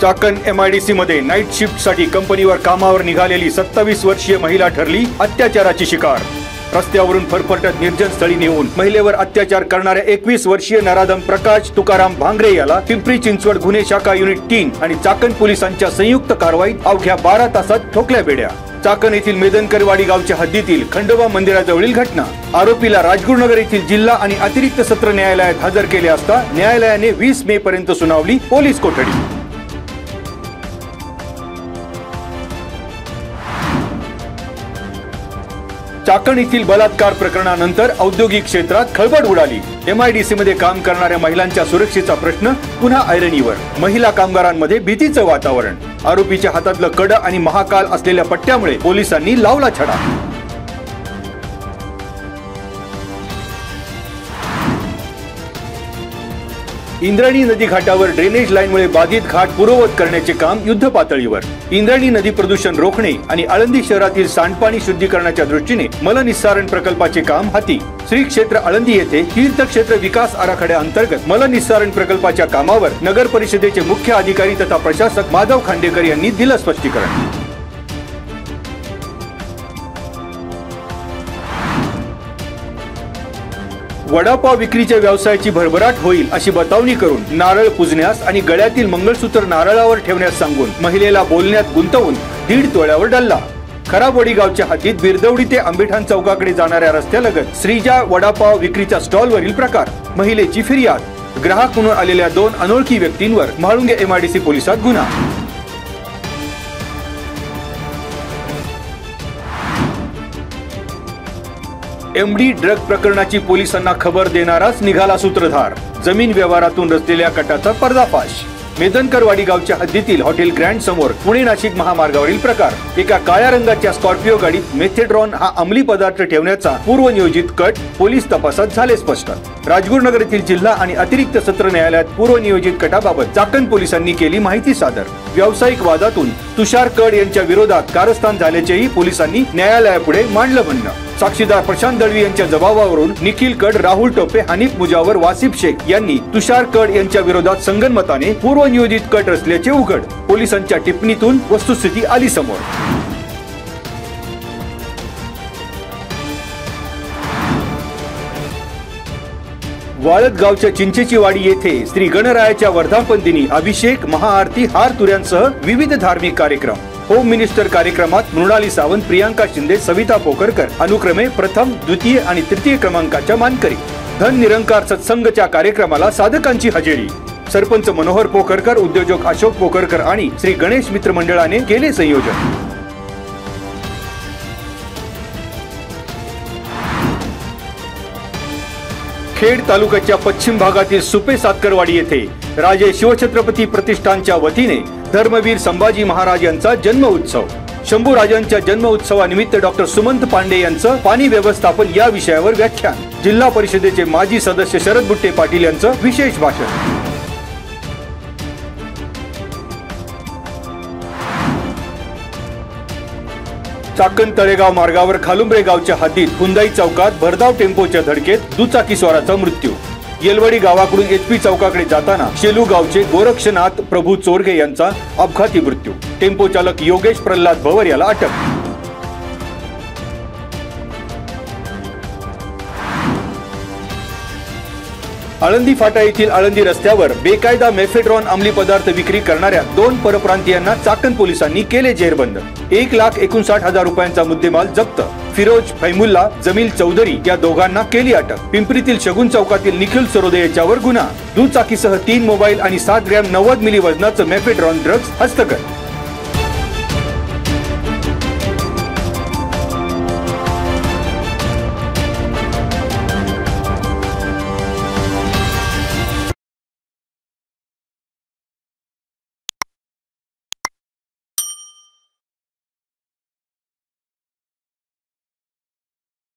Chakan MIDC मध्ये night shift साठी कंपनीवर कामावर निघालेली 27 वर्षीय महिला ठरली अत्याचाराची शिकार। रस्त्यावरून फरफरटत निर्जन स्थळी नेऊन महिलेवर अत्याचार करणाऱ्या 21 वर्षीय नराधम प्रकाश तुकाराम भांगरे याला पिंपरी चिंचवड गुन्हे शाखा युनिट 3 आणि चाकण पोलिसांच्या संयुक्त कारवाईत अवघ्या 12 तासात ठोकल्या बेड्या। चाकण येथील मेदनकरवाडी गावच्या हद्दीतील खंडोबा मंदिराजवळील घटना। आरोपीला राजगुरुनगर येथील जिल्हा आणि अतिरिक्त सत्र न्यायालयात हजर केले असता न्यायालयाने 20 मे पर्यंत सुनावली पोलीस कोठडी। चाकण येथील बलात्कार प्रकरणानंतर औद्योगिक क्षेत्रात खळबळ उडाली। MIDC मध्ये काम करणाऱ्या महिलांच्या सुरक्षेचा प्रश्न पुन्हा ऐरणीवर। महिला कामगारांमध्ये भीतीचं वातावरण। आरोपीच्या हातातलं कडं आणि महाकाल असलेल्या पट्ट्यामुळे पोलिसांनी लावला छडा। इंद्रायणी नदी घाटावर ड्रेनेज लाईनमुळे बाधित घाट पूर्ववत करण्याचे काम युद्ध पातळीवर। इंद्रायणी नदी प्रदूषण रोखणे आणि आळंदी शहरातील सांडपाणी शुद्धीकरणाच्या दृष्टीने मलनिस्सारण प्रकल्पाचे काम हाती। श्री क्षेत्र आळंदी येथे तीर्थक्षेत्र विकास आराखड्या अंतर्गत मलनिस्सारण प्रकल्पाच्या कामावर नगर परिषदेचे मुख्य अधिकारी तथा प्रशासक माधव खांडेकर यांनी दिलं स्पष्टीकरण। वडापाव विक्रीच्या व्यवसायाची भरभराट होईल अशी बतावणी करून नारळ पुजण्यास आणि गळ्यातील मंगळसूत्र नारळावर ठेवण्यास सांगून महिलेला बोलण्यात गुंतवून 1.5 तोळ्यावर डल्ला। खराबवाडी गावच्या हद्दीत बिरदवडी ते आंबेठाण चौकाकडे जाणाऱ्या रस्त्यालगत श्रीजा वडापाव विक्रीच्या स्टॉलवरील प्रकार। महिलेची फिर्याद। ग्राहक म्हणून आलेल्या 2 अनोळखी व्यक्तींवर म्हाळुंगे MIDC पोलिसात गुन्हा। MD ड्रग प्रकरणाची पोलिसांना खबर देणाराच निघाला सूत्रधार। जमीन व्यवहारातून रचलेल्या कटाचा पर्दाफाश। मेदनकरवाडी गावच्या हद्दीतील हॉटेल ग्रँड समोर पुणे नाशिक महामार्गावरील प्रकार। एका काळ्या रंगाच्या स्कॉर्पिओ गाडीत मेथेड्रॉन हा अंमली पदार्थ ठेवण्याचा पूर्वनियोजित कट पोलीस तपासात झाले स्पष्ट। राजगुरुनगर येथील जिल्हा आणि अतिरिक्त सत्र न्यायालयात पूर्वनियोजित कटाबाबत चाकण पोलिसांनी केली माहिती सादर। व्यावसायिक वादातून तुषार कड यांच्या विरोधात कारस्थान झाल्याचेही पोलिसांनी न्यायालयापुढे मांडलं म्हणणं। साक्षीदार प्रशांत दळवी यांच्या जबाबावरून निखिल कड, राहुल टोपे, हनीफ मुजावर, वासिफ शेख यांनी तुषार कड यांच्या विरोधात संगनमताने पूर्वनियोजित कट रचल्याचे उघड। पोलिसांच्या टिप्पणीतून वस्तुस्थिती आली समोर। वाळद गावच्या चिंचेची वाडी येथे श्री गणरायाच्या वर्धापन दिनी अभिषेक, महाआरती, हार तुऱ्यांसह विविध धार्मिक कार्यक्रम। होम मिनिस्टर कार्यक्रमात मृणाली सावंत, प्रियांका शिंदे, सविता पोकरकर अनुक्रमे प्रथम, द्वितीय आणि तृतीय क्रमांकाच्या मानकरी। धन निरंकार सत्संगच्या कार्यक्रमाला साधकांची हजेरी। सरपंच मनोहर पोकरकर, उद्योजक अशोक पोकरकर आणि श्री गणेश मित्र मंडळाने केले संयोजन। खेड तालुक्याच्या पश्चिम भागातील सुपे सातकरवाडी येथे राजे शिवछत्रपती प्रतिष्ठानच्या वतीने धर्मवीर संभाजी महाराज यांचा जन्म उत्सव। शंभूराजांच्या जन्म उत्सवानिमित्त डॉक्टर सुमंत पांडे यांचं पाणी व्यवस्थापन या विषयावर व्याख्यान। जिल्हा परिषदेचे माजी सदस्य शरद बुट्टे पाटील यांचं विशेष भाषण। चाकण तळेगाव मार्गावर खालुंबरे गावच्या हद्दीत हुंदाई चौकात भरधाव टेम्पोच्या धडकेत दुचाकीस्वाराचा मृत्यू। येलवाडी गावाकडून HP चौकाकडे जाताना शेलू गावचे गोरक्षनाथ प्रभू चोरगे यांचा अपघाती मृत्यू। टेम्पो चालक योगेश प्रल्हाद भवर याला अटक। आळंदी फाटा येथील आळंदी रस्त्यावर बेकायदा मेफेड्रॉन अंमली पदार्थ विक्री करणाऱ्या 2 परप्रांतीयांना चाकण पोलिसांनी केले जेरबंद। 1,59,000 रुपयांचा मुद्देमाल जप्त। फिरोज फैमुल्ला, जमील चौधरी या दोघांना केली अटक। पिंपरीतील शगुन चौकातील निखिल सरोदे याच्यावर गुन्हा। दुचाकीसह 3 मोबाईल आणि 7 ग्रॅम 90 मिली वजनाचं मेफेड्रॉन ड्रग्ज हस्तगत।